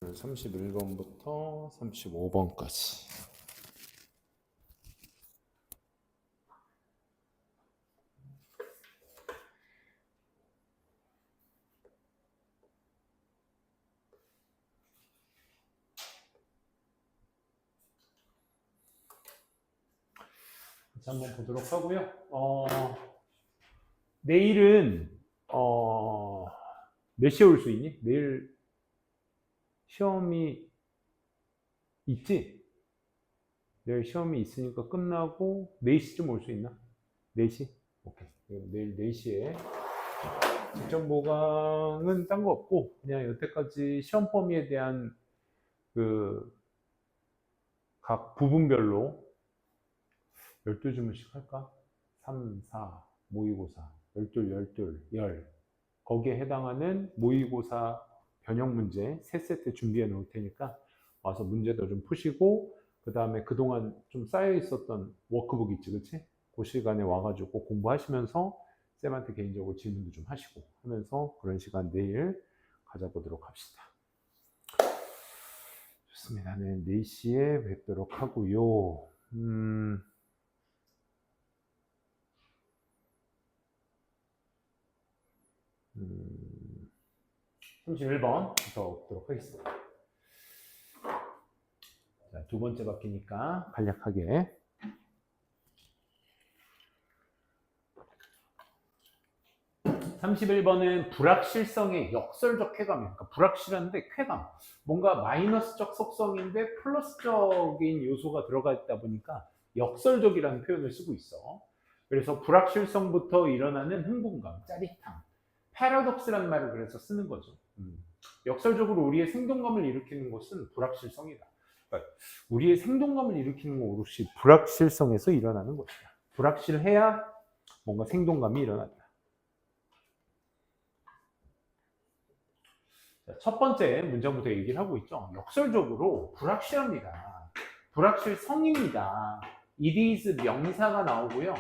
31번부터 35번까지. 한번 보도록 하고요. 내일은 몇 시에 올 수 있니? 내일 시험이 있지? 내일 시험이 있으니까 끝나고 4시쯤 올 수 있나? 4시? 오케이. 내일 4시에 직전 보강은 딴 거 없고 그냥 여태까지 시험 범위에 대한 각 부분별로 12주문씩 할까? 3, 4, 모의고사, 12, 12, 10 거기에 해당하는 모의고사 변형 문제 3세트 준비해 놓을 테니까 와서 문제도 좀 푸시고 그 다음에 그동안 좀 쌓여 있었던 워크북 있지, 그치? 그 시간에 와가지고 공부하시면서 쌤한테 개인적으로 질문도 좀 하시고 하면서 그런 시간 내일 가져보도록 합시다. 좋습니다. 네, 4시에 뵙도록 하고요. 31번부터 보도록 하겠습니다. 자, 두 번째 바뀌니까 간략하게. (31번은) 불확실성의 역설적 쾌감이에요. 그러니까 불확실한데 쾌감. 뭔가 마이너스적 속성인데 플러스적인 요소가 들어가 있다 보니까 역설적이라는 표현을 쓰고 있어. 그래서 불확실성부터 일어나는 흥분감, 짜릿함. 패러독스라는 말을 그래서 쓰는 거죠. 역설적으로 우리의 생동감을 일으키는 것은 불확실성이다. 그러니까 우리의 생동감을 일으키는 건 오롯이 불확실성에서 일어나는 것이다. 불확실해야 뭔가 생동감이 일어난다. 첫 번째 문장부터 얘기를 하고 있죠. 역설적으로 불확실합니다. 불확실성입니다. it is 명사가 나오고요.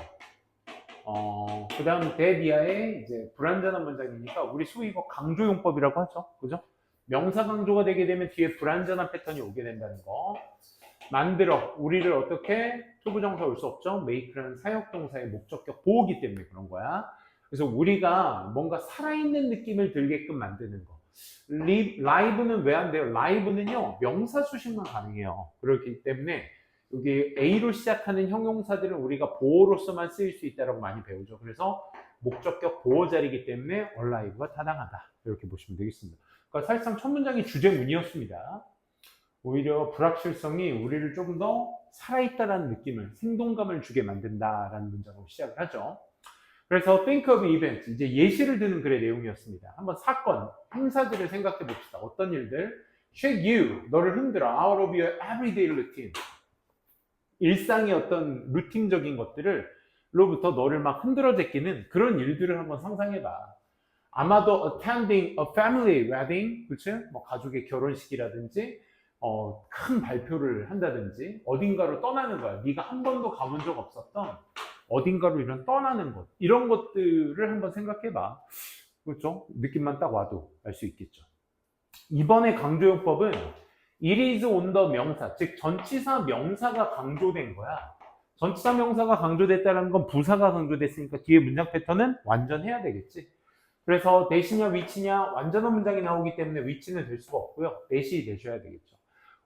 그 다음 대비하에 이제 불완전한 문장이니까 우리 소위 이거 강조용법이라고 하죠. 그죠? 명사 강조가 되게 되면 뒤에 불완전한 패턴이 오게 된다는 거. 만들어, 우리를 어떻게 투부정사 올 수 없죠. make라는 사역동사의 목적격 보호기 때문에 그런 거야. 그래서 우리가 뭔가 살아있는 느낌을 들게끔 만드는 거. live는 왜 안 돼요? live는요 명사 수식만 가능해요. 그렇기 때문에 여기 A로 시작하는 형용사들은 우리가 보호로서만 쓰일 수 있다고 많이 배우죠. 그래서 목적격 보호 자리이기 때문에 alive가 타당하다. 이렇게 보시면 되겠습니다. 그러니까 사실상 첫 문장이 주제문이었습니다. 오히려 불확실성이 우리를 조금 더 살아있다라는 느낌을, 생동감을 주게 만든다라는 문장으로 시작을 하죠. 그래서 think of events, 이제 예시를 드는 글의 내용이었습니다. 한번 사건, 행사들을 생각해 봅시다. 어떤 일들? shake you, 너를 흔들어, out of your everyday routine. 일상의 어떤 루틴적인 것들을 로부터 너를 막 흔들어 제끼는 그런 일들을 한번 상상해봐. 아마도 attending a family wedding, 그치? 뭐 가족의 결혼식이라든지 큰 발표를 한다든지 어딘가로 떠나는 거야. 네가 한 번도 가본 적 없었던 어딘가로 이런 떠나는 것, 이런 것들을 한번 생각해봐. 그렇죠? 느낌만 딱 와도 알 수 있겠죠. 이번에 강조용법은 it is on the 명사, 즉 전치사 명사가 강조된 거야. 전치사 명사가 강조됐다는 건 부사가 강조됐으니까 뒤에 문장 패턴은 완전해야 되겠지. 그래서 대시냐 위치냐 완전한 문장이 나오기 때문에 위치는 될 수가 없고요. 대시 되셔야 되겠죠.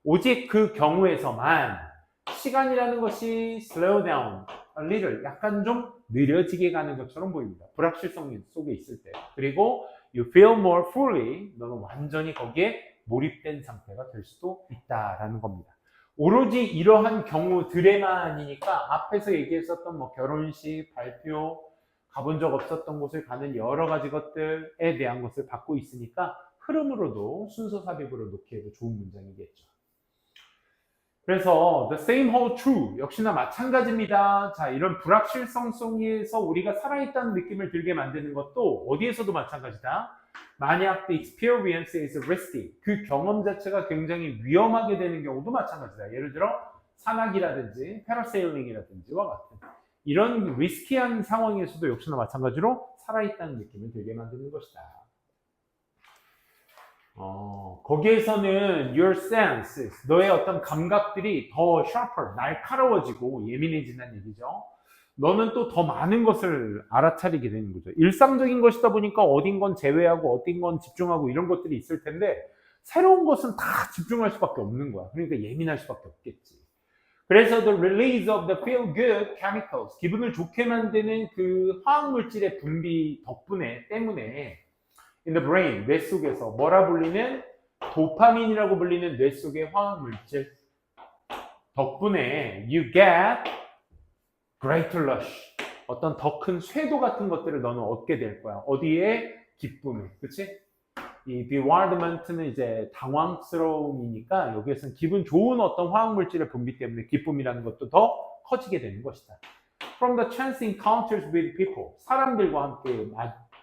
오직 그 경우에서만 시간이라는 것이 slow down, a little, 약간 좀 느려지게 가는 것처럼 보입니다. 불확실성 속에 있을 때. 그리고 you feel more fully, 너는 완전히 거기에 몰입된 상태가 될 수도 있다라는 겁니다. 오로지 이러한 경우들에만이니까 앞에서 얘기했었던 뭐 결혼식, 발표, 가본 적 없었던 곳을 가는 여러 가지 것들에 대한 것을 받고 있으니까 흐름으로도 순서 삽입으로 놓기에도 좋은 문장이겠죠. 그래서 the same hold true, 역시나 마찬가지입니다. 자, 이런 불확실성 속에서 우리가 살아있다는 느낌을 들게 만드는 것도 어디에서도 마찬가지다. 만약 the experience is risky, 그 경험 자체가 굉장히 위험하게 되는 경우도 마찬가지다. 예를 들어 산악이라든지 패러세일링이라든지와 같은 이런 리스키한 상황에서도 역시나 마찬가지로 살아있다는 느낌을 들게 만드는 것이다. 거기에서는 your senses, 너의 어떤 감각들이 더 sharper, 날카로워지고 예민해진다는 얘기죠. 너는 또 더 많은 것을 알아차리게 되는 거죠. 일상적인 것이다 보니까 어딘 건 제외하고 어딘 건 집중하고 이런 것들이 있을 텐데 새로운 것은 다 집중할 수밖에 없는 거야. 그러니까 예민할 수밖에 없겠지. 그래서 the release of the feel good chemicals, 기분을 좋게 만드는 그 화학물질의 분비 때문에 in the brain, 뇌 속에서 뭐라 불리는 도파민이라고 불리는 뇌 속의 화학물질 덕분에 you get greater rush, 어떤 더 큰 쇄도 같은 것들을 너는 얻게 될 거야. 어디에? 기쁨에. 그치? 이 bewilderment는 이제 당황스러움이니까 여기에서는 기분 좋은 어떤 화학물질의 분비 때문에 기쁨이라는 것도 더 커지게 되는 것이다. From the chance encounters with people, 사람들과 함께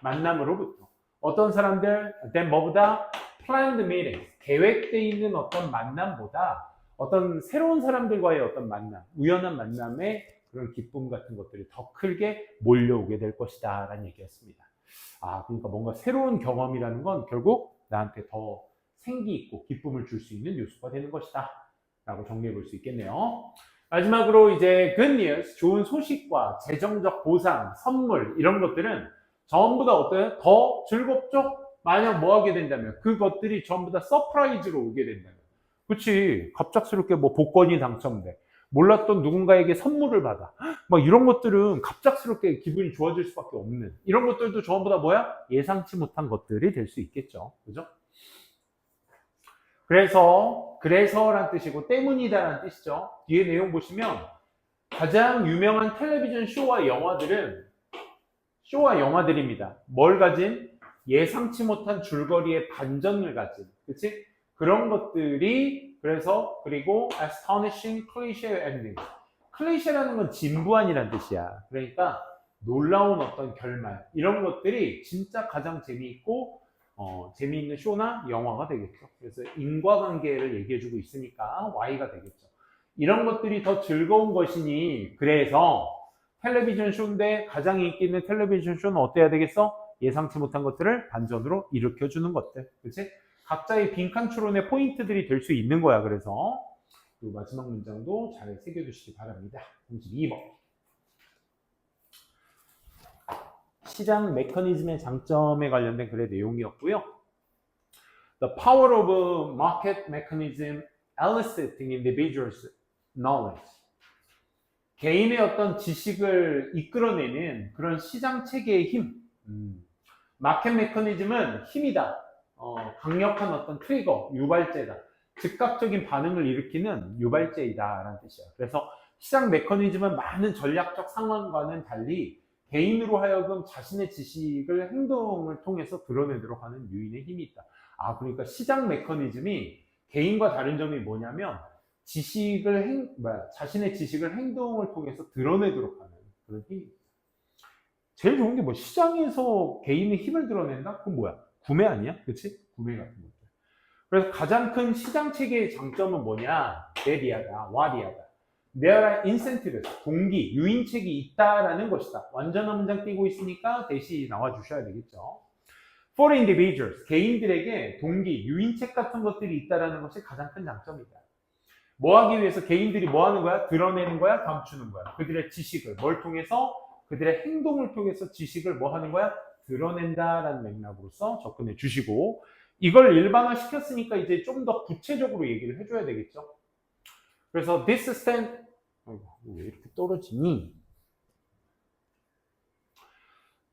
만남으로부터. 어떤 사람들? then 뭐보다? planned meetings, 계획되어 있는 어떤 만남보다 어떤 새로운 사람들과의 어떤 만남, 우연한 만남에 그런 기쁨 같은 것들이 더 크게 몰려오게 될 것이다 라는 얘기였습니다. 그러니까 뭔가 새로운 경험이라는 건 결국 나한테 더 생기 있고 기쁨을 줄 수 있는 요소가 되는 것이다 라고 정리해 볼 수 있겠네요. 마지막으로 이제 good news, 좋은 소식과 재정적 보상, 선물 이런 것들은 전부 다 어때요? 더 즐겁죠? 만약 뭐 하게 된다면 그것들이 전부 다 서프라이즈로 오게 된다면, 그치? 갑작스럽게 뭐 복권이 당첨돼, 몰랐던 누군가에게 선물을 받아, 막 이런 것들은 갑작스럽게 기분이 좋아질 수밖에 없는, 이런 것들도 전부 다 뭐야? 예상치 못한 것들이 될 수 있겠죠. 그죠? 그래서란 뜻이고 때문이다라는 뜻이죠. 뒤에 내용 보시면 가장 유명한 텔레비전 쇼와 영화들입니다. 뭘 가진? 예상치 못한 줄거리의 반전을 가진, 그치? 그런 것들이, 그리고 astonishing cliché ending. 클리셰라는 건 진부한이라는 뜻이야. 그러니까 놀라운 어떤 결말, 이런 것들이 진짜 가장 재미있고 재미있는 쇼나 영화가 되겠죠. 그래서 인과관계를 얘기해주고 있으니까 Y가 되겠죠. 이런 것들이 더 즐거운 것이니, 그래서 텔레비전 쇼인데 가장 인기 있는 텔레비전 쇼는 어때야 되겠어? 예상치 못한 것들을 반전으로 일으켜주는 것들. 그치? 각자의 빈칸 추론의 포인트들이 될 수 있는 거야. 그래서 이 마지막 문장도 잘 새겨두시기 바랍니다. 32번. 시장 메커니즘의 장점에 관련된 글의 내용이었고요. The power of market mechanism eliciting individuals' knowledge. 개인의 어떤 지식을 이끌어내는 그런 시장 체계의 힘. 마켓 메커니즘은 힘이다. 강력한 어떤 트리거, 유발제다. 즉각적인 반응을 일으키는 유발제이다라는 뜻이야. 그래서 시장 메커니즘은 많은 전략적 상황과는 달리 개인으로 하여금 자신의 지식을 행동을 통해서 드러내도록 하는 유인의 힘이 있다. 그러니까 시장 메커니즘이 개인과 다른 점이 뭐냐면 자신의 지식을 행동을 통해서 드러내도록 하는 그런 힘이. 제일 좋은 게 뭐 시장에서 개인의 힘을 드러낸다? 그건 뭐야? 구매 아니야? 그치? 구매 같은 것들. 그래서 가장 큰 시장 체계의 장점은 뭐냐? 대리하다, 와리하다. There are incentives, 동기, 유인책이 있다라는 것이다. 완전한 문장 띄고 있으니까 대시 나와주셔야 되겠죠. For individuals, 개인들에게 동기, 유인책 같은 것들이 있다라는 것이 가장 큰 장점이다. 뭐 하기 위해서 개인들이 뭐 하는 거야? 드러내는 거야? 감추는 거야? 그들의 지식을 뭘 통해서? 그들의 행동을 통해서 지식을 뭐 하는 거야? 드러낸다라는 맥락으로서 접근해 주시고, 이걸 일반화 시켰으니까 이제 좀 더 구체적으로 얘기를 해줘야 되겠죠. 그래서 this stand, 왜 이렇게 떨어지니?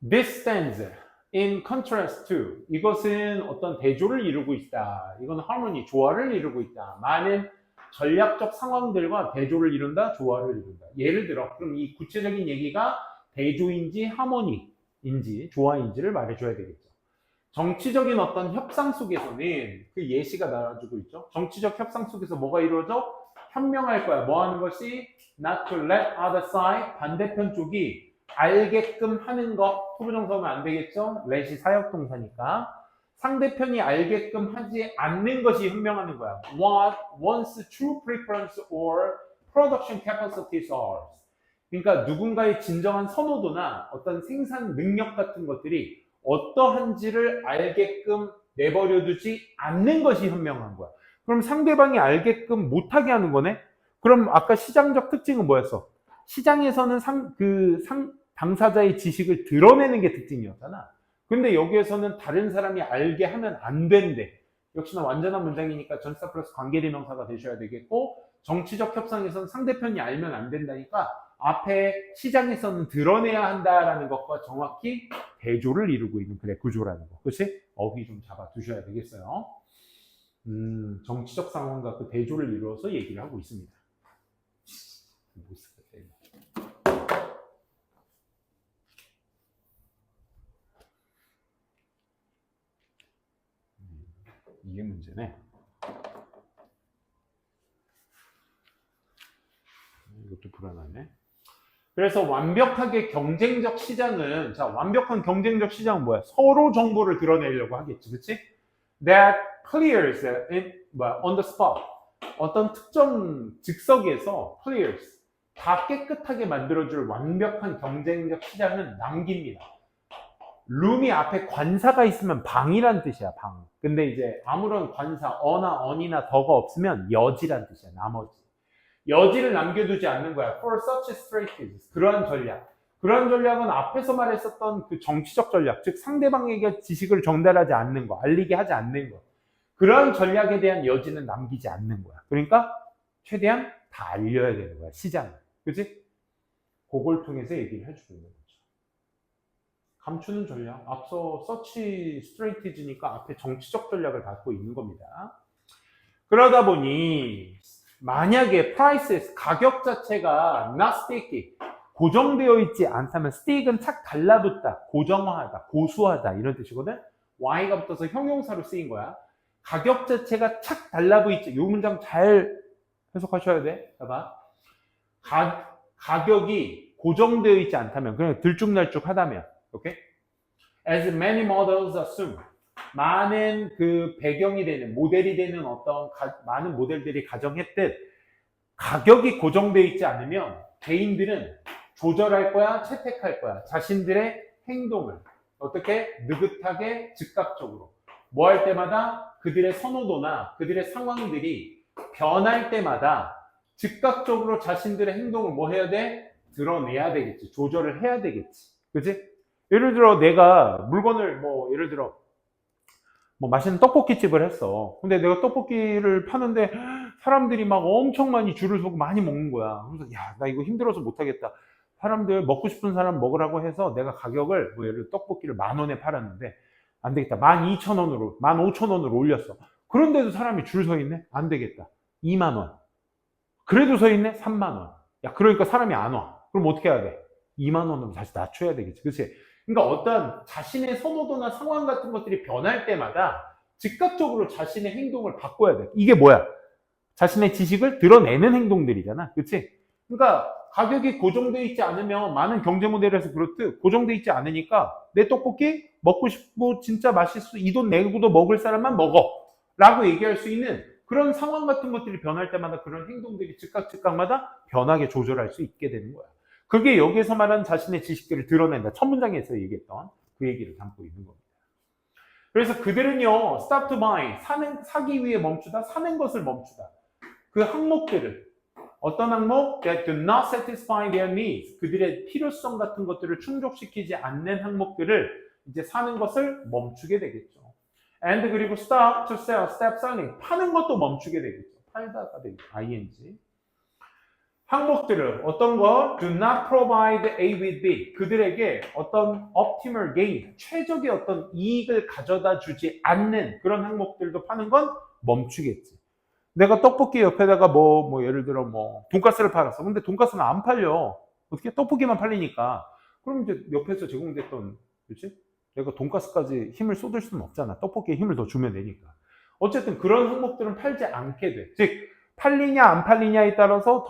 This stands in contrast to, 이것은 어떤 대조를 이루고 있다. 이건 harmony, 조화를 이루고 있다. 많은 전략적 상황들과 대조를 이룬다, 조화를 이룬다. 예를 들어, 그럼 이 구체적인 얘기가 대조인지 하모니인지 조화인지를 말해줘야 되겠죠. 정치적인 어떤 협상 속에서는 그 예시가 나와주고 있죠. 정치적 협상 속에서 뭐가 이루어져? 현명할 거야. 뭐 하는 것이? Not to let other side, 반대편 쪽이 알게끔 하는 것. 투부정사면 안 되겠죠? let이 사역동사니까. 상대편이 알게끔 하지 않는 것이 현명하는 거야. What one's true preference or production capacities are. 그러니까 누군가의 진정한 선호도나 어떤 생산 능력 같은 것들이 어떠한지를 알게끔 내버려두지 않는 것이 현명한 거야. 그럼 상대방이 알게끔 못하게 하는 거네? 그럼 아까 시장적 특징은 뭐였어? 시장에서는 당사자의 지식을 드러내는 게 특징이었잖아. 근데 여기에서는 다른 사람이 알게 하면 안 된대. 역시나 완전한 문장이니까 전치사 플러스 관계대명사가 되셔야 되겠고, 정치적 협상에서는 상대편이 알면 안 된다니까 앞에 시장에서는 드러내야 한다라는 것과 정확히 대조를 이루고 있는 그래 구조라는 거. 그렇지? 어휘 좀 잡아 두셔야 되겠어요. 정치적 상황과 그 대조를 이루어서 얘기를 하고 있습니다. 못 쓰겠다, 이거. 이게 문제네. 이것도 불안하네. 그래서 완벽하게 경쟁적 시장은, 자, 완벽한 경쟁적 시장은 뭐야? 서로 정보를 드러내려고 하겠지, 그치? That clears on the spot. 어떤 특정 즉석에서 clears, 다 깨끗하게 만들어줄 완벽한 경쟁적 시장은 남깁니다. 룸이 앞에 관사가 있으면 방이란 뜻이야, 방. 근데 이제 아무런 관사, 어나 언이나 더가 없으면 여지란 뜻이야, 나머지. 여지를 남겨두지 않는 거야. For such strategies. 그러한 전략. 그러한 전략은 앞에서 말했었던 그 정치적 전략, 즉 상대방에게 지식을 전달하지 않는 거, 알리게 하지 않는 거. 그러한 전략에 대한 여지는 남기지 않는 거야. 그러니까 최대한 다 알려야 되는 거야, 시장을. 그치? 그걸 통해서 얘기를 해주고 있는 거죠. 감추는 전략. 앞서 서치 스트레이티지니까 앞에 정치적 전략을 갖고 있는 겁니다. 그러다 보니 만약에 prices, 가격 자체가 not sticky, 고정되어 있지 않다면 stick은 착 달라붙다, 고정화하다, 고수하다 이런 뜻이거든. y가 붙어서 형용사로 쓰인 거야. 가격 자체가 착 달라붙지. 이 문장 잘 해석하셔야 돼. 봐봐. 가격이 고정되어 있지 않다면, 그냥 들쭉날쭉하다면, 오케이? As many models assume. 많은 그 배경이 되는, 모델이 되는 어떤 많은 모델들이 가정했듯 가격이 고정되어 있지 않으면 개인들은 조절할 거야, 채택할 거야. 자신들의 행동을 어떻게 느긋하게 즉각적으로 뭐 할 때마다 그들의 선호도나 그들의 상황들이 변할 때마다 즉각적으로 자신들의 행동을 뭐 해야 돼? 드러내야 되겠지. 조절을 해야 되겠지. 그치? 예를 들어 내가 물건을 예를 들어 맛있는 떡볶이집을 했어. 근데 내가 떡볶이를 파는데 사람들이 막 엄청 많이 줄을 서고 많이 먹는 거야. 그래서 야, 나 이거 힘들어서 못하겠다. 사람들 먹고 싶은 사람 먹으라고 해서 내가 가격을 예를 들어 떡볶이를 10,000원에 팔았는데 안 되겠다. 12,000원으로, 15,000원으로 올렸어. 그런데도 사람이 줄 서 있네? 안 되겠다. 20,000원. 그래도 서 있네? 30,000원. 야, 그러니까 사람이 안 와. 그럼 어떻게 해야 돼? 20,000원으로 다시 낮춰야 되겠지. 그치? 그러니까 어떤 자신의 선호도나 상황 같은 것들이 변할 때마다 즉각적으로 자신의 행동을 바꿔야 돼. 이게 뭐야? 자신의 지식을 드러내는 행동들이잖아. 그치? 그러니까 가격이 고정되어 있지 않으면 많은 경제 모델에서 그렇듯 고정되어 있지 않으니까 내 떡볶이 먹고 싶고 진짜 맛있어. 이 돈 내고도 먹을 사람만 먹어. 라고 얘기할 수 있는 그런 상황 같은 것들이 변할 때마다 그런 행동들이 즉각마다 변하게 조절할 수 있게 되는 거야. 그게 여기에서 말하는 자신의 지식들을 드러낸다. 첫 문장에서 얘기했던 그 얘기를 담고 있는 겁니다. 그래서 그들은요, stop to buy, 사기 위해 멈추다, 사는 것을 멈추다. 그 항목들을, 어떤 항목? that do not satisfy their needs, 그들의 필요성 같은 것들을 충족시키지 않는 항목들을 이제 사는 것을 멈추게 되겠죠. and 그리고 stop to sell, stop selling, 파는 것도 멈추게 되겠죠. 팔다가 되겠죠. ing. 항목들을 어떤 거? do not provide A with B. 그들에게 어떤 optimal gain, 최적의 어떤 이익을 가져다 주지 않는 그런 항목들도 파는 건 멈추겠지. 내가 떡볶이 옆에다가 예를 들어 돈가스를 팔았어. 근데 돈가스는 안 팔려. 어떻게? 떡볶이만 팔리니까. 그럼 이제 옆에서 제공됐던, 그렇지? 내가 돈가스까지 힘을 쏟을 수는 없잖아. 떡볶이에 힘을 더 주면 되니까. 어쨌든 그런 항목들은 팔지 않게 돼. 즉, 팔리냐 안 팔리냐에 따라서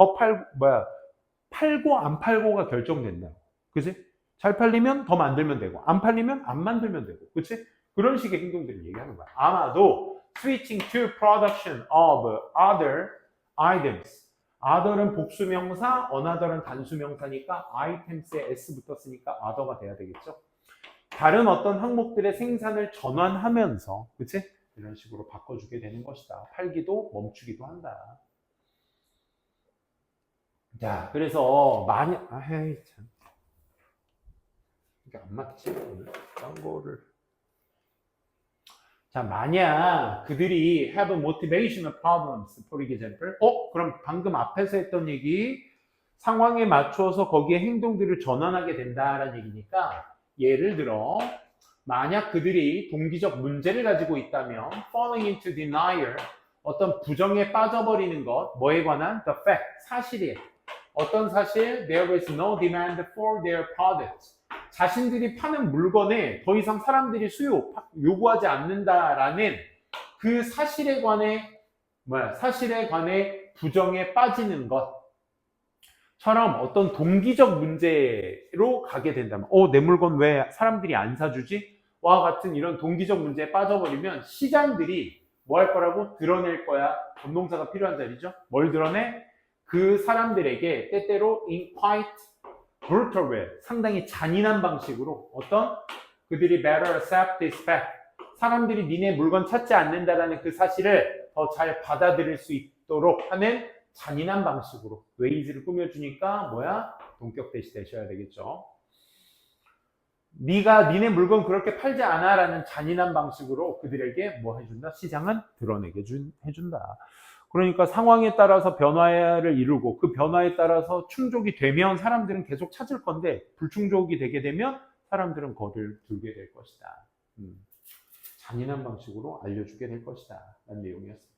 팔고 안 팔고가 결정된다. 그치? 잘 팔리면 더 만들면 되고 안 팔리면 안 만들면 되고. 그치? 그런 식의 행동들을 얘기하는 거야. 아마도 switching to production of other items. other은 복수명사, another은 단수명사니까 items에 s 붙었으니까 other가 돼야 되겠죠. 다른 어떤 항목들의 생산을 전환하면서, 그치? 이런 식으로 바꿔주게 되는 것이다. 팔기도 멈추기도 한다. 자, 그래서 에이, 참. 이게 안 맞지? 오늘 딴 거를. 자, 만약 그들이 have motivational problems, for example. 그럼 방금 앞에서 했던 얘기, 상황에 맞춰서 거기에 행동들을 전환하게 된다라는 얘기니까, 예를 들어, 만약 그들이 동기적 문제를 가지고 있다면, falling into denial, 어떤 부정에 빠져버리는 것, 뭐에 관한? The fact, 사실이에요. 어떤 사실? There is no demand for their products. 자신들이 파는 물건에 더 이상 사람들이 요구하지 않는다라는 그 사실에 관해 부정에 빠지는 것처럼 어떤 동기적 문제로 가게 된다면, 내 물건 왜 사람들이 안 사주지? 와 같은 이런 동기적 문제에 빠져버리면 시장들이 뭐 할 거라고? 드러낼 거야. 전동사가 필요한 자리죠. 뭘 드러내? 그 사람들에게 때때로 in quite brutal way, 상당히 잔인한 방식으로 어떤 그들이 better accept this fact, 사람들이 니네 물건 찾지 않는다라는 그 사실을 더 잘 받아들일 수 있도록 하는 잔인한 방식으로 웨이즈를 꾸며주니까 동격 대시 되셔야 되겠죠. 니네 물건 그렇게 팔지 않아 라는 잔인한 방식으로 그들에게 뭐 해준다? 시장은 드러내게 해준다. 그러니까 상황에 따라서 변화를 이루고 그 변화에 따라서 충족이 되면 사람들은 계속 찾을 건데, 불충족이 되게 되면 사람들은 거리를 두게 될 것이다. 잔인한 방식으로 알려주게 될 것이다 라는 내용이었습니다.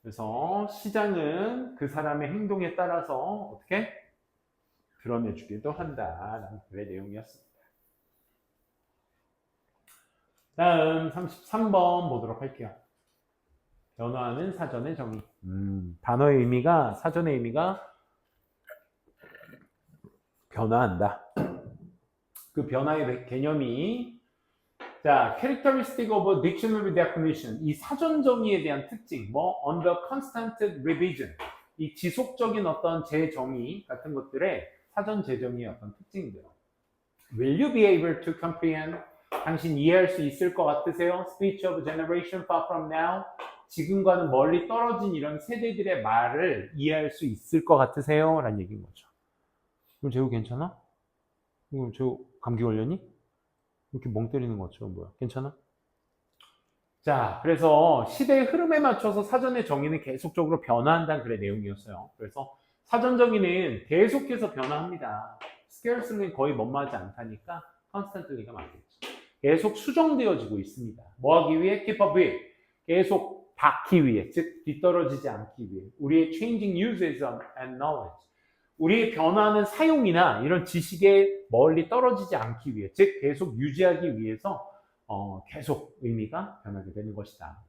그래서 시장은 그 사람의 행동에 따라서 어떻게 드러내주기도 한다라는 그의 내용이었습니다. 다음 33번 보도록 할게요. 변화는 사전의 정의. 단어의 의미가, 사전의 의미가 변화한다. 그 변화의 개념이, 자, characteristic of a dictionary definition. 이 사전 정의에 대한 특징, under constant revision. 이 지속적인 어떤 재정의 같은 것들의 사전 재정의의 어떤 특징들. Will you be able to comprehend? 당신 이해할 수 있을 것 같으세요? Speech of generation far from now. 지금과는 멀리 떨어진 이런 세대들의 말을 이해할 수 있을 것 같으세요? 라는 얘기인 거죠. 그럼 재우 괜찮아? 그럼 재우 감기 걸렸니? 이렇게 멍 때리는 거죠. 뭐야? 괜찮아? 자, 그래서 시대의 흐름에 맞춰서 사전의 정의는 계속적으로 변화한다는 그런 내용이었어요. 그래서 사전 정의는 계속해서 변화합니다. scarce는 거의 뭐뭐하지 않다니까 constantly가 맞겠죠. 계속 수정되어지고 있습니다. 뭐 하기 위해? keep up with. 계속 닿기 위해, 즉 뒤떨어지지 않기 위해. 우리의 changing uses and knowledge. 우리의 변화하는 사용이나 이런 지식에 멀리 떨어지지 않기 위해, 즉 계속 유지하기 위해서 계속 의미가 변하게 되는 것이다.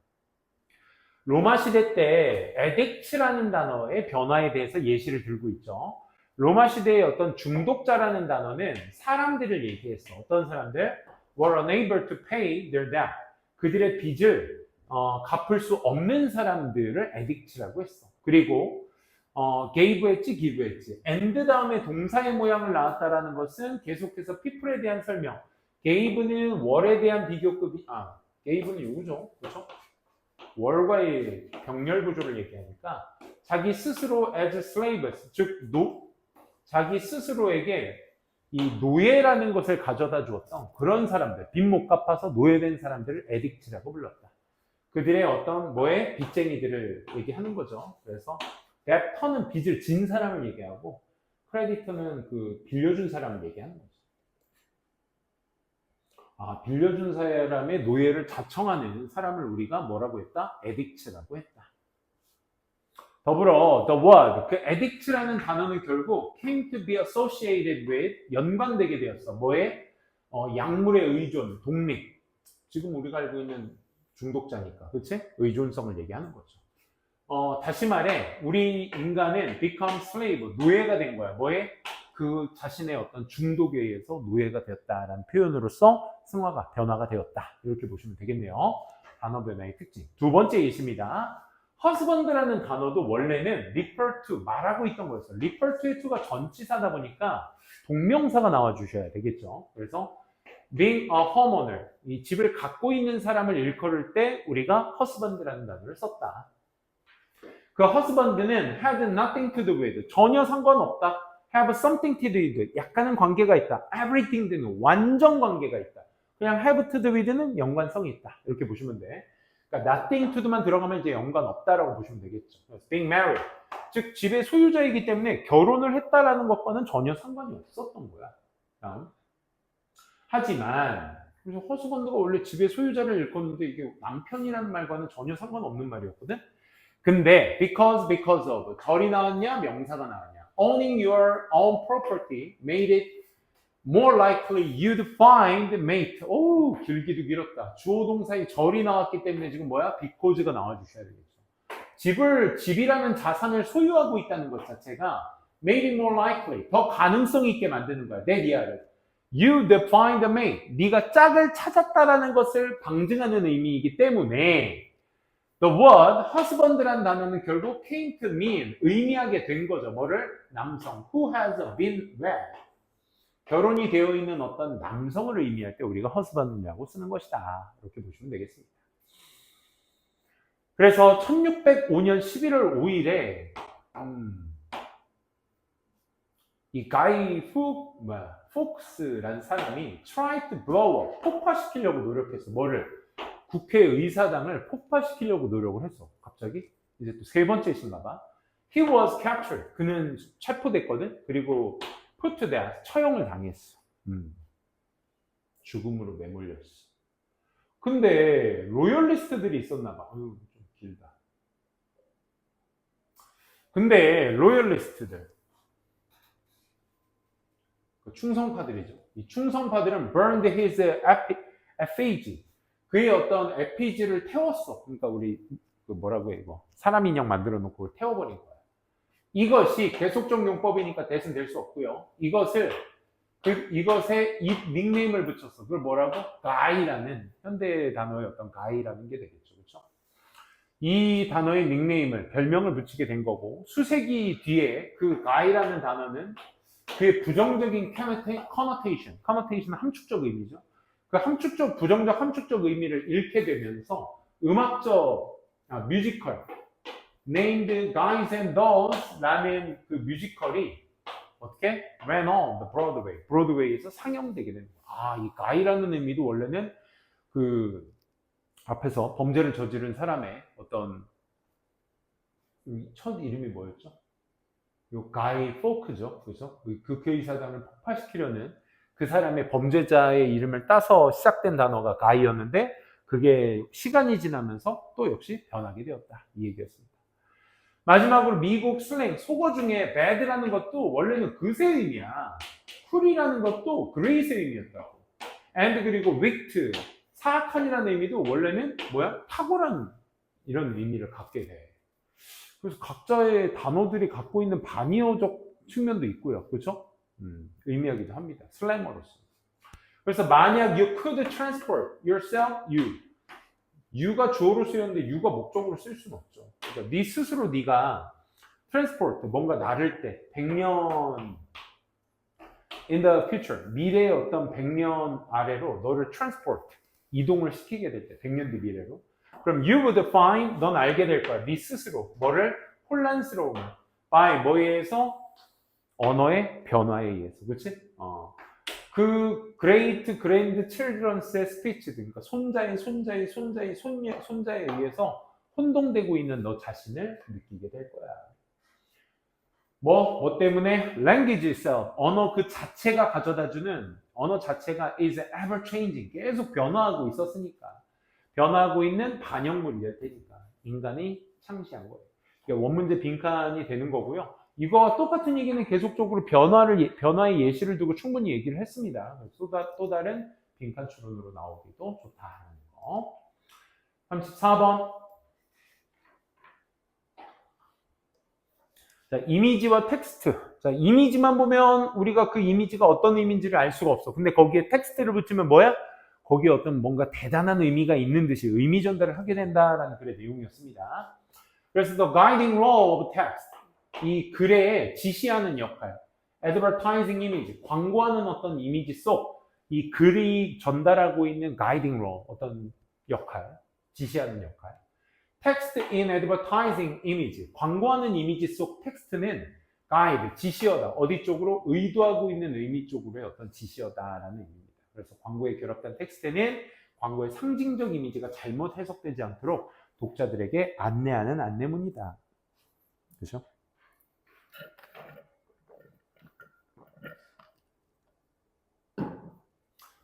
로마 시대 때 에딕츠라는 단어의 변화에 대해서 예시를 들고 있죠. 로마 시대의 어떤 중독자라는 단어는 사람들을 얘기했어. 어떤 사람들? were unable to pay their debt. 그들의 빚을 갚을 수 없는 사람들을 에딕츠라고 했어. 그리고 gave 했지, give 했지. and 다음에 동사의 모양을 나왔다라는 것은 계속해서 people에 대한 설명. gave는 월에 대한 비교급이, gave는 요거죠. 그렇죠? 월과의 병렬 구조를 얘기하니까 자기 스스로 as slaves, 즉 자기 스스로에게 이 노예라는 것을 가져다 주었던 그런 사람들, 빚 못 갚아서 노예된 사람들을 에딕츠라고 불렀다. 그들의 어떤 빚쟁이들을 얘기하는 거죠. 그래서 debtor는 빚을 진 사람을 얘기하고 creditor는 그 빌려준 사람을 얘기하는 거죠. 빌려준 사람의 노예를 자청하는 사람을 우리가 뭐라고 했다? 에딕츠라고 했다. 더불어 the word, 그 에딕츠라는 단어는 결국 came to be associated with, 연관되게 되었어. 뭐에? 약물의 의존, 독립. 지금 우리가 알고 있는 중독자니까, 그치? 의존성을 얘기하는 거죠. 다시 말해, 우리 인간은 become slave, 노예가 된 거야. 뭐에? 그 자신의 어떤 중독에 의해서 노예가 되었다라는 표현으로서 변화가 되었다. 이렇게 보시면 되겠네요. 단어 변화의 특징. 두 번째 예시입니다. husband라는 단어도 원래는 refer to, 말하고 있던 거였어요. refer to의 to가 전치사다 보니까 동명사가 나와 주셔야 되겠죠. 그래서 being a homeowner, 이 집을 갖고 있는 사람을 일컬을 때 우리가 husband라는 단어를 썼다. 그 husband는 had nothing to do with, 전혀 상관없다. have something to do with, 약간은 관계가 있다. everything는 완전 관계가 있다. 그냥 have to do with는 연관성이 있다. 이렇게 보시면 돼. 그러니까 nothing to do만 들어가면 이제 연관 없다라고 보시면 되겠죠. being married, 즉 집의 소유자이기 때문에 결혼을 했다라는 것과는 전혀 상관이 없었던 거야. 다음. 하지만 그래서 husband가 원래 집의 소유자를 일컫는데 이게 남편이라는 말과는 전혀 상관없는 말이었거든. 근데 because of, 덜이 나왔냐 명사가 나왔냐. owning your own property made it more likely you'd find mate. 오, 길기도 길었다. 주어 동사의 절이 나왔기 때문에 지금 뭐야? because가 나와주셔야 되겠죠. 집이라는 자산을 소유하고 있다는 것 자체가 made it more likely, 더 가능성 있게 만드는 거야. 내 이하를. You'd find a mate. 네가 짝을 찾았다라는 것을 방증하는 의미이기 때문에 the word husband라는 단어는 결국 came to mean, 의미하게 된 거죠. 뭐를? 남성. Who has been wed. 결혼이 되어 있는 어떤 남성을 의미할 때 우리가 husband이라고 쓰는 것이다. 이렇게 보시면 되겠습니다. 그래서 1605년 11월 5일에 이 가이 폭스라는 사람이 tried to blow up, 폭파시키려고 노력했어. 뭐를? 국회의사당을 폭파시키려고 노력을 했어. 갑자기 이제 또 세 번째 신가 봐. He was captured. 그는 체포됐거든. 그리고 put to death, 처형을 당했어. 죽음으로 내몰렸어. 근데 로열리스트들이 있었나 봐. 좀 길다. 근데 로열리스트들, 충성파들이죠. 이 충성파들은 burned his effigy, 그의 어떤 에피지를 태웠어. 그러니까 우리 뭐라고 해 이거, 사람 인형 만들어 놓고 그걸 태워버린 거야. 이것이 계속적 용법이니까 대신 될 수 없고요. 이것에 이 닉네임을 붙였어. 그걸 뭐라고? 가이라는, 현대 단어의 어떤 가이라는 게 되겠죠. 그렇죠? 이 단어의 닉네임을, 별명을 붙이게 된 거고, 수세기 뒤에 그 가이라는 단어는 그의 부정적인 connotation, 함축적 의미죠. 그 부정적 함축적 의미를 잃게 되면서 음악적, 뮤지컬, Named Guys and Dolls 라는 그 뮤지컬이 어떻게? ran on the Broadway, 브로드웨이에서 상영되게 됩니다. 이 가이라는 의미도 원래는 그 앞에서 범죄를 저지른 사람의 어떤 첫 이름이 뭐였죠? 요 가이 포크죠. 그래서 그 국회의사당을 폭파시키려는 그 사람의 범죄자의 이름을 따서 시작된 단어가 가이였는데 그게 시간이 지나면서 또 역시 변하게 되었다. 이 얘기였습니다. 마지막으로 미국 슬랭, 속어 중에 bad라는 것도 원래는 그의 의미야. 쿨이라는 것도 그레이스의 의미였다고. and 그리고 wicked, 사악한이라는 의미도 원래는 뭐야? 탁월한 이런 의미를 갖게 돼. 그래서 각자의 단어들이 갖고 있는 반의어적 측면도 있고요. 그렇죠? 의미하기도 합니다. 슬랭어로서. 그래서 만약 you could transport yourself, you가 주어로 쓰였는데 you가 목적으로 쓸 수는 없죠. 그러니까 네 스스로 네가 transport, 뭔가 나를 때 100년 in the future, 미래의 어떤 100년 아래로 너를 transport, 이동을 시키게 될 때 100년 뒤 미래로, 그럼 you would find, 넌 알게 될 거야. 네 스스로 뭐를? 혼란스러움, by 뭐에 의해서? 언어의 변화에 의해서. 그렇지? 그 great grandchildren's speech, 그러니까 손자에 의해서 혼동되고 있는 너 자신을 느끼게 될 거야. 뭐 때문에? language itself, 언어 그 자체가 가져다주는, 언어 자체가 is ever changing, 계속 변화하고 있었으니까, 변화하고 있는 반영물일 테니까 인간이 창시한 거예요. 그러니까 원문제 빈칸이 되는 거고요. 이거와 똑같은 얘기는 계속적으로 변화의 예시를 두고 충분히 얘기를 했습니다. 또 다른 빈칸 추론으로 나오기도 좋다는 거. 34번. 자, 이미지와 텍스트. 자, 이미지만 보면 우리가 그 이미지가 어떤 의미인지를 알 수가 없어. 근데 거기에 텍스트를 붙이면 뭐야? 거기에 어떤 뭔가 대단한 의미가 있는 듯이 의미 전달을 하게 된다라는 글의 내용이었습니다. 그래서 the guiding role of text, 이 글에 지시하는 역할, advertising image, 광고하는 어떤 이미지 속 이 글이 전달하고 있는 guiding role, 어떤 역할, 지시하는 역할. text in advertising image, 광고하는 이미지 속 텍스트는 guide, 지시어다. 어디 쪽으로? 의도하고 있는 의미 쪽으로의 어떤 지시어다라는 의미입니다. 그래서 광고에 결합된 텍스트는 광고의 상징적 이미지가 잘못 해석되지 않도록 독자들에게 안내하는 안내문이다. 그렇죠?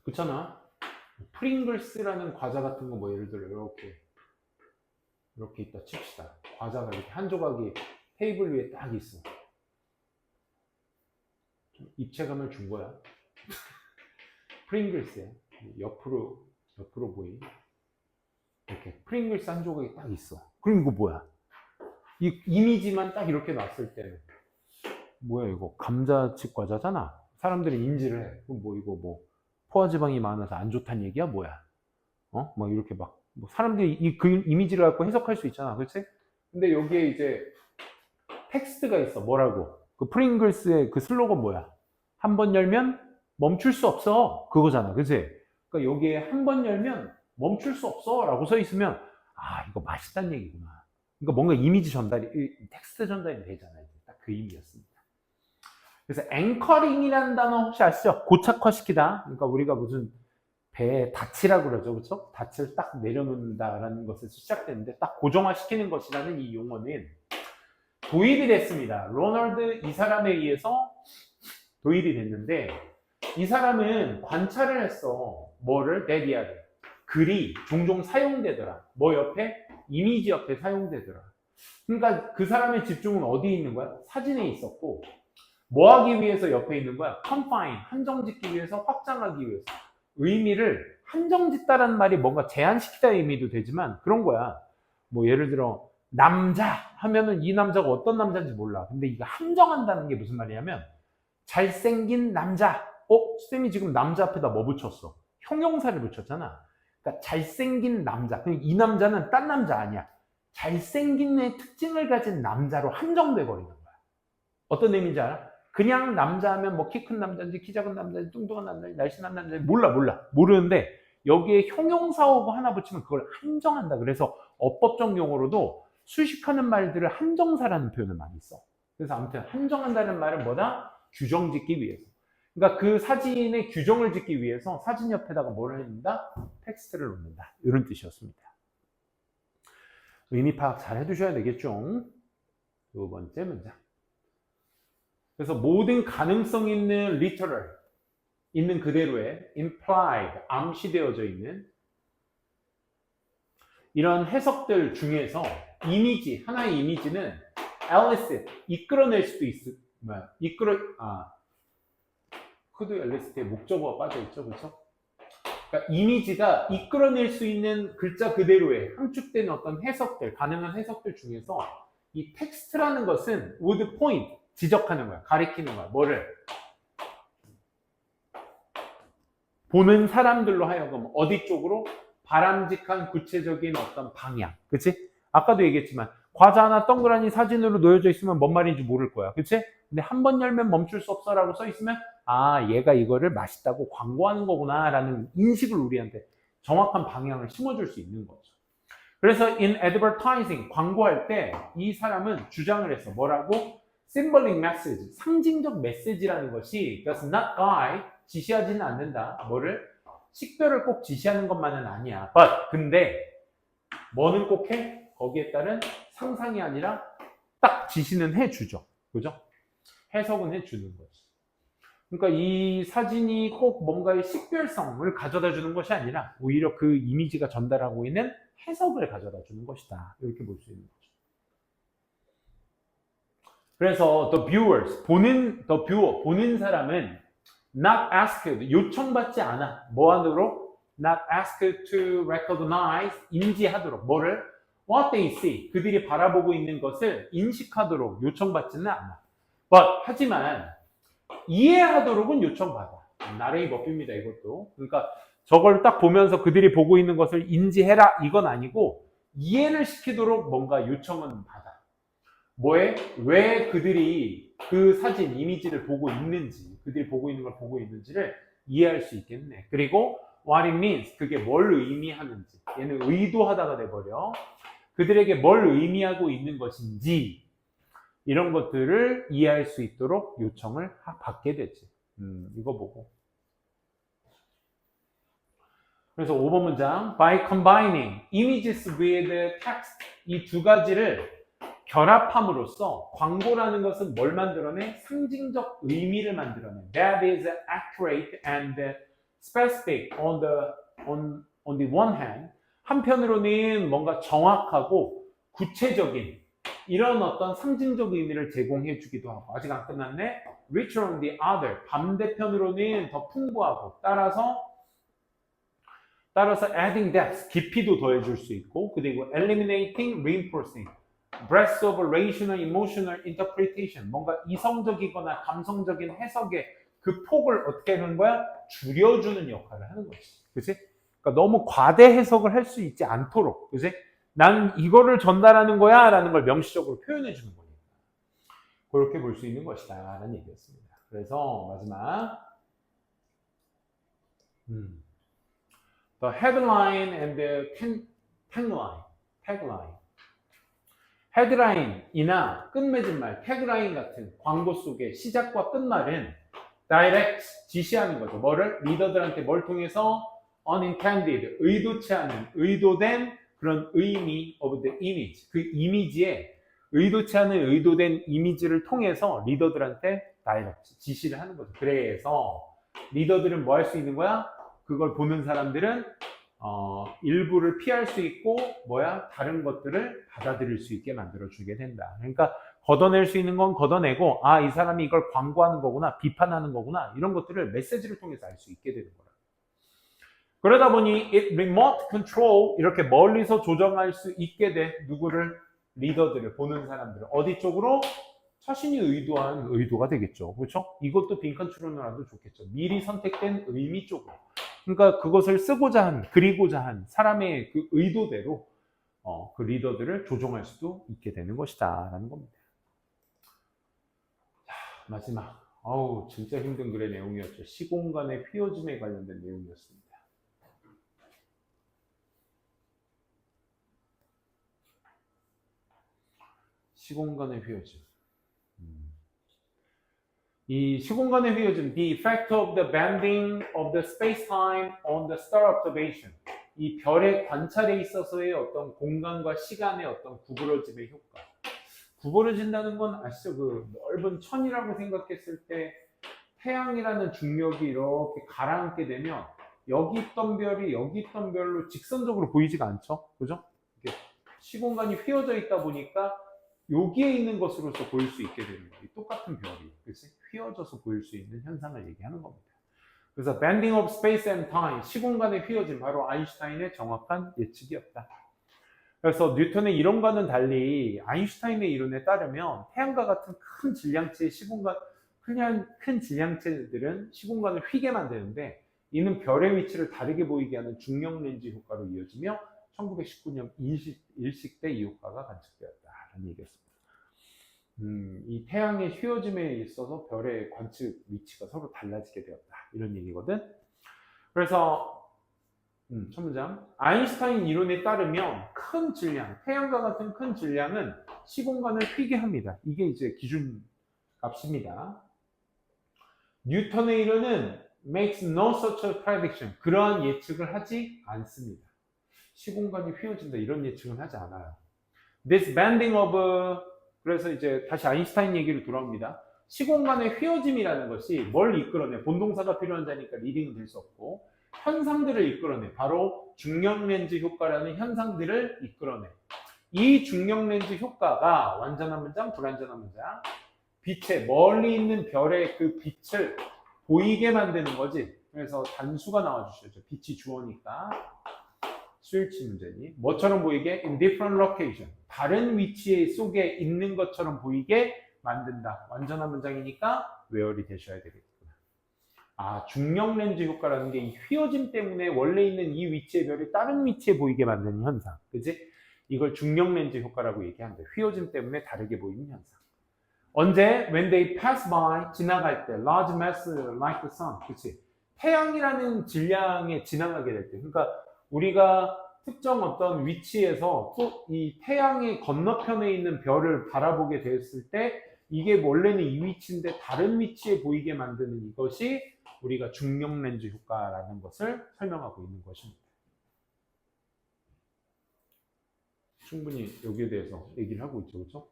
그렇잖아. 프링글스라는 과자 같은 거 뭐 예를 들어 이렇게 있다 칩시다. 과자가 이렇게 한 조각이 테이블 위에 딱 있어. 좀 입체감을 준 거야. 프링글스에 옆으로 보인 이렇게 프링글스 한 조각이 딱 있어. 그럼 이거 뭐야? 이 이미지만 딱 이렇게 놨을 때는 뭐야 이거 감자칩 과자잖아. 사람들이 인지를 해. 그럼 뭐 이거 뭐 포화지방이 많아서 안 좋다는 얘기야 뭐야? 막 이렇게 막 뭐 사람들이 그 이미지를 갖고 해석할 수 있잖아, 그렇지? 근데 여기에 이제 텍스트가 있어. 뭐라고? 그 프링글스의 그 슬로건 뭐야? 한 번 열면 멈출 수 없어. 그거잖아, 그렇지? 그러니까 여기에 한 번 열면 멈출 수 없어라고 써 있으면 이거 맛있다는 얘기구나. 그러니까 뭔가 이미지 전달이, 텍스트 전달이 되잖아요. 딱 그 의미였습니다. 그래서 앵커링이라는 단어 혹시 아시죠? 고착화시키다. 그러니까 우리가 무슨 배에 닻이라고 그러죠, 그렇죠? 닻을 딱 내려놓는다라는 것에서 시작되는데 딱 고정화시키는 것이라는 이 용어는 도입이 됐습니다. 로널드 이 사람에 의해서 도입이 됐는데 이 사람은 관찰을 했어. 뭐를? 데디아를. 글이 종종 사용되더라. 뭐 옆에? 이미지 옆에 사용되더라. 그러니까 그 사람의 집중은 어디에 있는 거야? 사진에 있었고 뭐 하기 위해서 옆에 있는 거야? confine, 한정짓기 위해서, 확장하기 위해서. 의미를 한정짓다라는 말이 뭔가 제한시키다의 의미도 되지만 그런 거야. 뭐 예를 들어 남자 하면은 이 남자가 어떤 남자인지 몰라. 근데 이거 한정한다는 게 무슨 말이냐면 잘생긴 남자. 쌤이 지금 남자 앞에다 뭐 붙였어? 형용사를 붙였잖아. 그러니까 잘생긴 남자. 이 남자는 딴 남자 아니야. 잘생긴 애 특징을 가진 남자로 한정돼 버리는 거야. 어떤 의미인지 알아? 그냥 남자 하면 뭐 키 큰 남자인지 키 작은 남자인지 뚱뚱한 남자인지 날씬한 남자인지 모르는데 여기에 형용사하고 하나 붙이면 그걸 한정한다. 그래서 어법적 용어로도 수식하는 말들을 한정사라는 표현을 많이 써. 그래서 아무튼 한정한다는 말은 뭐다? 규정 짓기 위해서. 그러니까 그 사진의 규정을 짓기 위해서 사진 옆에다가 뭐를 해놓는다? 텍스트를 놓는다. 이런 뜻이었습니다. 의미 파악 잘 해두셔야 되겠죠. 두 번째 문장. 그래서 모든 가능성 있는 literal, 있는 그대로의 implied, 암시되어져 있는 이런 해석들 중에서 이미지, 하나의 이미지는 elicit, 이끌어낼 수도 있어. could elicit의 목적어가 빠져있죠, 그렇죠? 그러니까 이미지가 이끌어낼 수 있는 글자 그대로의 함축된 어떤 해석들, 가능한 해석들 중에서 이 텍스트라는 것은 would point, 지적하는 거야. 가리키는 거야. 뭐를? 보는 사람들로 하여금 어디 쪽으로? 바람직한 구체적인 어떤 방향. 그치? 아까도 얘기했지만 과자 하나 동그라니 사진으로 놓여져 있으면 뭔 말인지 모를 거야. 그치? 근데 한 번 열면 멈출 수 없어 라고 써 있으면 얘가 이거를 맛있다고 광고하는 거구나 라는 인식을 우리한테 정확한 방향을 심어줄 수 있는 거죠. 그래서 in advertising, 광고할 때 이 사람은 주장을 했어. 뭐라고? symbolic message, 상징적 메시지라는 것이 does not guide, 지시하지는 않는다. 뭐를? 식별을 꼭 지시하는 것만은 아니야. 근데 뭐는 꼭 해? 거기에 따른 상상이 아니라 딱 지시는 해주죠. 그죠? 해석은 해주는 거지. 그러니까 이 사진이 꼭 뭔가의 식별성을 가져다 주는 것이 아니라 오히려 그 이미지가 전달하고 있는 해석을 가져다 주는 것이다. 이렇게 볼 수 있는 거죠. 그래서 the viewers, 보는 사람은 not asked, 요청받지 않아. 뭐 하도록? not asked to recognize, 인지하도록. 뭐를? what they see, 그들이 바라보고 있는 것을 인식하도록 요청받지는 않아. 하지만 이해하도록은 요청받아. 나레이 법입니다, 이것도. 그러니까 저걸 딱 보면서 그들이 보고 있는 것을 인지해라, 이건 아니고 이해를 시키도록 뭔가 요청은 받아. 뭐에? 왜 그들이 그 사진, 이미지를 보고 있는지, 그들이 보고 있는 걸 보고 있는지를 이해할 수 있겠네. 그리고 what it means, 그게 뭘 의미하는지. 얘는 의도하다가 돼버려. 그들에게 뭘 의미하고 있는 것인지 이런 것들을 이해할 수 있도록 요청을 받게 되지. 이거 보고. 그래서 5번 문장 by combining images with text 이 두 가지를 결합함으로써 광고라는 것은 뭘 만들어내? 상징적 의미를 만들어내. That is accurate and specific on the one hand. 한편으로는 뭔가 정확하고 구체적인 이런 어떤 상징적 의미를 제공해 주기도 하고 아직 안 끝났네. Richer on the other. 반대편으로는 더 풍부하고 따라서 adding depth, 깊이도 더해줄 수 있고 그리고 eliminating, reinforcing, breadth of rational, emotional interpretation 뭔가 이성적이거나 감성적인 해석의 그 폭을 어떻게 하는 거야? 줄여주는 역할을 하는 거지. 그치? 그러니까 너무 과대 해석을 할 수 있지 않도록 그치? 난 이거를 전달하는 거야 라는 걸 명시적으로 표현해 주는 거니까 그렇게 볼 수 있는 것이다 라는 얘기였습니다. 그래서 마지막 The headline and the tagline. 헤드라인이나 끝맺은 말, 태그라인 같은 광고 속의 시작과 끝말은 direct, 지시하는 거죠. 뭐를? 리더들한테 뭘 통해서? unintended, 의도치 않은, 의도된 그런 의미 of the image. 그 이미지에 의도치 않은 의도된 이미지를 통해서 리더들한테 direct, 지시를 하는 거죠. 그래서 리더들은 뭐 할 수 있는 거야? 그걸 보는 사람들은 일부를 피할 수 있고 다른 것들을 받아들일 수 있게 만들어주게 된다. 그러니까 걷어낼 수 있는 건 걷어내고 이 사람이 이걸 광고하는 거구나, 비판하는 거구나 이런 것들을 메시지를 통해서 알 수 있게 되는 거라. 그러다 보니 it remote control 이렇게 멀리서 조정할 수 있게 돼. 누구를? 리더들을, 보는 사람들을 어디 쪽으로? 자신이 의도한 의도가 되겠죠. 그렇죠? 이것도 빈컨트롤러라도 좋겠죠. 미리 선택된 의미 쪽으로. 그러니까 그것을 쓰고자 한, 그리고자 한 사람의 그 의도대로 그 리더들을 조종할 수도 있게 되는 것이다 라는 겁니다. 자, 마지막. 진짜 힘든 글의 내용이었죠. 시공간의 휘어짐에 관련된 내용이었습니다. 시공간의 휘어짐. 이 시공간의 휘어짐, the effect of the bending of the space-time on the star observation. 이 별의 관찰에 있어서의 어떤 공간과 시간의 어떤 구부러짐의 효과. 구부러진다는 건 아시죠? 그 넓은 천이라고 생각했을 때 태양이라는 중력이 이렇게 가라앉게 되면 여기 있던 별이 여기 있던 별로 직선적으로 보이지가 않죠? 그죠? 시공간이 휘어져 있다 보니까 여기에 있는 것으로서 보일 수 있게 되는 거예요. 똑같은 별이 그치? 휘어져서 보일 수 있는 현상을 얘기하는 겁니다. 그래서 bending of space and time, 시공간의 휘어짐, 바로 아인슈타인의 정확한 예측이었다. 그래서 뉴턴의 이론과는 달리 아인슈타인의 이론에 따르면 태양과 같은 큰 질량체의 시공간, 그냥 큰 질량체들은 시공간을 휘게 만드는데 이는 별의 위치를 다르게 보이게 하는 중력 렌즈 효과로 이어지며 1919년 일식 때 이 효과가 관측되었다라는 얘기였습니다. 이 태양의 휘어짐에 있어서 별의 관측 위치가 서로 달라지게 되었다. 이런 얘기거든. 그래서 첫 문장. 아인슈타인 이론에 따르면 큰 질량, 태양과 같은 큰 질량은 시공간을 휘게 합니다. 이게 이제 기준 값입니다. 뉴턴의 이론은 makes no such a prediction. 그러한 예측을 하지 않습니다. 시공간이 휘어진다 이런 예측은 하지 않아요. This bending of 그래서 이제 다시 아인슈타인 얘기로 돌아옵니다. 시공간의 휘어짐이라는 것이 뭘 이끌어내? 본동사가 필요한 자니까 리딩은 될 수 없고 현상들을 이끌어내. 바로 중력 렌즈 효과라는 현상들을 이끌어내. 이 중력 렌즈 효과가 완전한 문장, 불완전한 문장. 빛의 멀리 있는 별의 그 빛을 보이게 만드는 거지. 그래서 단수가 나와주셔야죠. 빛이 주어니까. 수일치 문제니. 뭐처럼 보이게? In different location. 다른 위치에 속에 있는 것처럼 보이게 만든다. 완전한 문장이니까 외열이 되셔야 되겠구나. 중력 렌즈 효과라는 게 이 휘어짐 때문에 원래 있는 이 위치의 별이 다른 위치에 보이게 만드는 현상. 그치? 이걸 중력 렌즈 효과라고 얘기합니다. 휘어짐 때문에 다르게 보이는 현상. 언제? When they pass by, 지나갈 때. Large mass like the sun. 그치? 태양이라는 질량에 지나가게 될 때. 그러니까 우리가 특정 어떤 위치에서 또 이 태양의 건너편에 있는 별을 바라보게 되었을 때 이게 원래는 이 위치인데 다른 위치에 보이게 만드는 이것이 우리가 중력 렌즈 효과라는 것을 설명하고 있는 것입니다. 충분히 여기에 대해서 얘기를 하고 있죠. 그렇죠?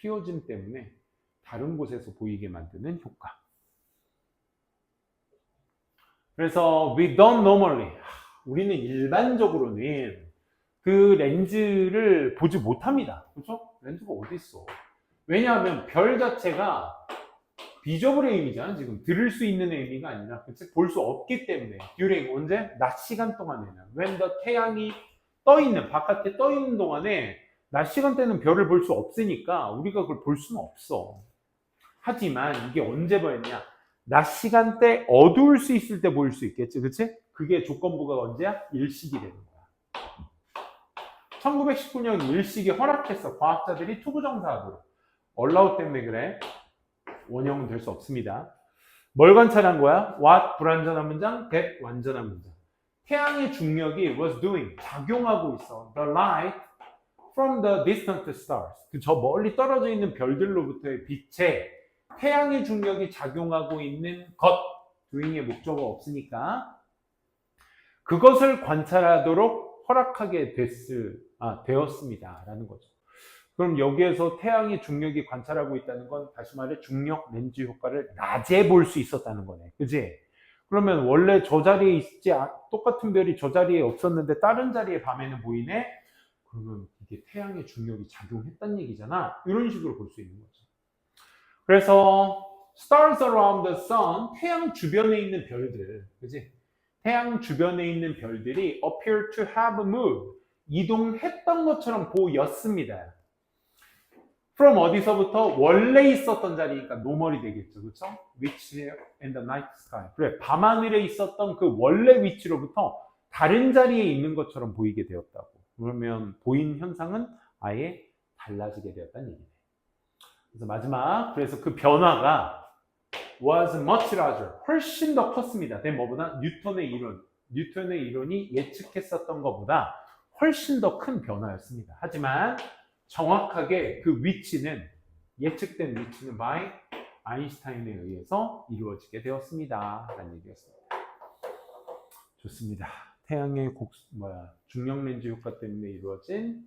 휘어짐 때문에 다른 곳에서 보이게 만드는 효과. 그래서 we don't normally, 우리는 일반적으로는 그 렌즈를 보지 못합니다. 그렇죠? 렌즈가 어디 있어? 왜냐하면 별 자체가 비저블의 의미잖아. 지금 들을 수 있는 의미가 아니라 볼 수 없기 때문에 during 언제? 낮 시간 동안에는 when the 태양이 떠 있는 바깥에 떠 있는 동안에 낮 시간대는 별을 볼 수 없으니까 우리가 그걸 볼 수는 없어. 하지만 이게 언제 보였냐? 낮 시간대 어두울 수 있을 때 보일 수 있겠지, 그치? 그게 조건부가 언제야? 일식이 되는 거야. 1919년 일식이 허락했어. 과학자들이 투부정사하도록. 얼라우 때문에 그래. 원형은 될 수 없습니다. 뭘 관찰한 거야? what 불완전한 문장, that 완전한 문장. 태양의 중력이 was doing, 작용하고 있어. The light from the distant stars. 저 멀리 떨어져 있는 별들로부터의 빛에 태양의 중력이 작용하고 있는 것. doing의 목적어가 없으니까 그것을 관찰하도록 허락하게 되었습니다. 라는 거죠. 그럼 여기에서 태양의 중력이 관찰하고 있다는 건 다시 말해 중력 렌즈 효과를 낮에 볼 수 있었다는 거네. 그지? 그러면 원래 저 자리에 있지, 똑같은 별이 저 자리에 없었는데 다른 자리에 밤에는 보이네? 그러면 이게 태양의 중력이 작용했다는 얘기잖아. 이런 식으로 볼 수 있는 거죠. 그래서 stars around the sun, 태양 주변에 있는 별들, 그지? 태양 주변에 있는 별들이 appear to have moved, 이동했던 것처럼 보였습니다. from 어디서부터? 원래 있었던 자리니까 노멀이 되겠죠. 그렇죠? which in the night sky. 그래, 밤하늘에 있었던 그 원래 위치로부터 다른 자리에 있는 것처럼 보이게 되었다고. 그러면 보인 현상은 아예 달라지게 되었다는 얘기네. 그래서 마지막, 그래서 그 변화가 was much larger, 훨씬 더 컸습니다. 뭐보다? 뉴턴의 이론이 예측했었던 것보다 훨씬 더 큰 변화였습니다. 하지만 정확하게 그 위치는, 예측된 위치는 by 아인슈타인에 의해서 이루어지게 되었습니다. 라는 얘기였습니다. 좋습니다. 태양의 중력 렌즈 효과 때문에 이루어진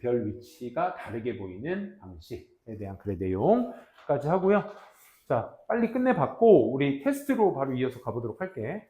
별 위치가 다르게 보이는 방식에 대한 글의 내용까지 하고요. 자, 빨리 끝내봤고 우리 테스트로 바로 이어서 가보도록 할게.